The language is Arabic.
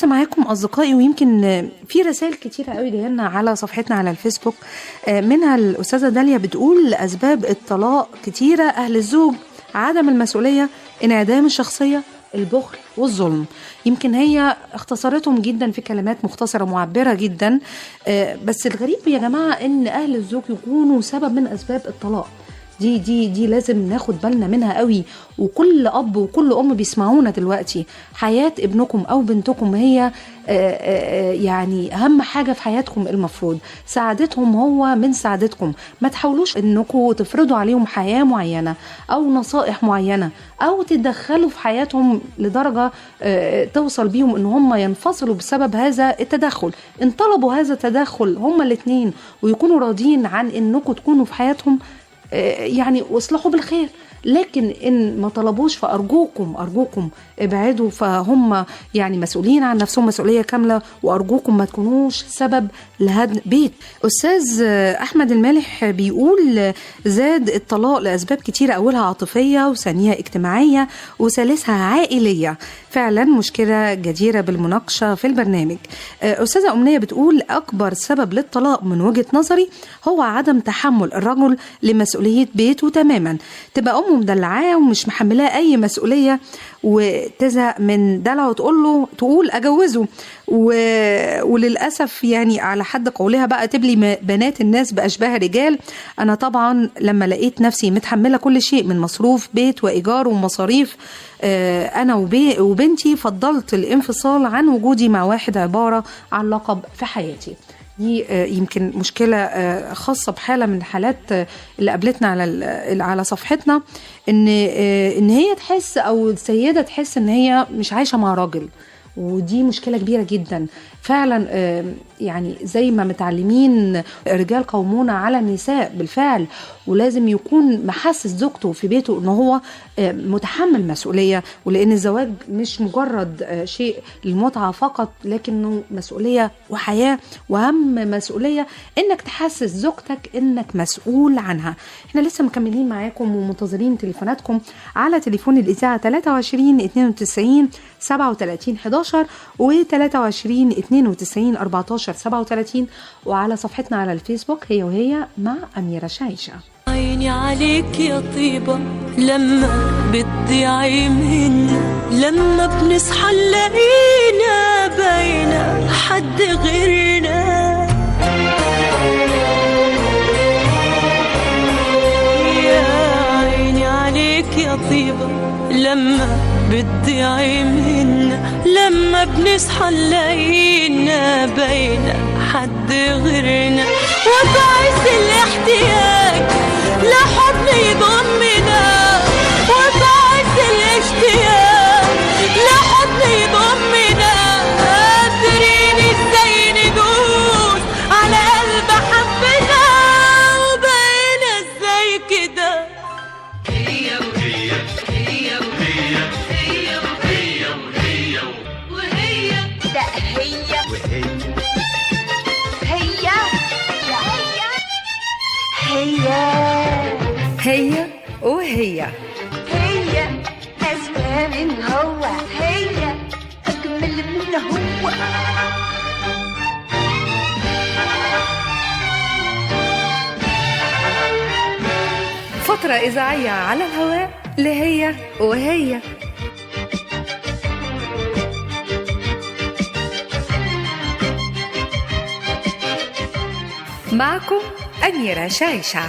لسه معاكم أصدقائي، ويمكن في رسائل كتيرة قوي جايه لنا على صفحتنا على الفيسبوك. منها الأستاذة داليا بتقول أسباب الطلاق كتيرة: أهل الزوج، عدم المسؤولية، انعدام الشخصية، البخل والظلم. يمكن هي اختصرتهم جدا في كلمات مختصرة معبرة جدا. بس الغريب يا جماعة ان اهل الزوج يكونوا سبب من اسباب الطلاق. دي لازم ناخد بالنا منها قوي. وكل اب وكل ام بيسمعونا دلوقتي، حياة ابنكم او بنتكم هي يعني اهم حاجة في حياتكم. المفروض سعادتهم هو من سعادتكم. ما تحاولوش انكم تفرضوا عليهم حياة معينة او نصائح معينة او تدخلوا في حياتهم لدرجة توصل بيهم ان هم ينفصلوا بسبب هذا التدخل. ان طلبوا هذا التدخل هما الاثنين ويكونوا راضيين عن انكم تكونوا في حياتهم، يعني واصلحوا بالخير. لكن ان ما طلبوش فارجوكم ابعدوا، فهم يعني مسؤولين عن نفسهم مسؤولية كاملة، وارجوكم ما تكونوش سبب لهدم بيت. استاذ احمد المالح بيقول زاد الطلاق لاسباب كتيرة، اولها عاطفية، وثانيها اجتماعية، وثالثها عائلية. فعلا مشكلة جديرة بالمناقشة في البرنامج. استاذة امنية بتقول اكبر سبب للطلاق من وجهة نظري هو عدم تحمل الرجل لمسؤولية بيته تماما. تبقى امه مدلعاه ومش محملاه اي مسؤولية، وتزهق من دلعه تقول اجوزه، وللاسف يعني على حد قولها بقى تبلي بنات الناس باشباه رجال. انا طبعا لما لقيت نفسي متحمله كل شيء من مصروف بيت وايجار ومصاريف انا وبنتي، فضلت الانفصال عن وجودي مع واحد عباره عن لقب في حياتي. دي يمكن مشكلة خاصة بحالة من الحالات اللي قابلتنا على صفحتنا، ان هي تحس او السيدة تحس ان هي مش عايشة مع راجل. ودي مشكلة كبيرة جدا فعلا. يعني زي ما متعلمين الرجال قوامون على النساء بالفعل، ولازم يكون محسس زوجته في بيته ان هو متحمل مسؤولية، ولان الزواج مش مجرد شيء للمتعة فقط، لكنه مسؤولية وحياة. واهم مسؤولية انك تحسس زوجتك انك مسؤول عنها. احنا لسه مكملين معاكم ومنتظرين تليفوناتكم على تليفون الاذاعة 23 92 37 11 و 23 92 14 37، وعلى صفحتنا على الفيسبوك هي وهي مع أميرة شايشة. عيني عليك يا طيبة لما بتضيعي مني، لما بنصحى نلاقينا باينة حد غيرنا. يا عيني عليك يا طيبة لما بتضيعي منا، لما بنصحى نلاقينا باينة حد غيرنا. وبعز الاحتياج لحضن يضمنا، وبعز الاشتياق لحضن يضمنا. قادرين ازاي ندوس على قلب حبنا، وبقينا ازاي كده. هي وهي هي وهي هي وهي وهي وهي ده هي وهي هي وهي هي أسمى من هو، هي أجمل من هو. فترة إذاعية على الهواء لهي وهي. معكم أميرة شايشة.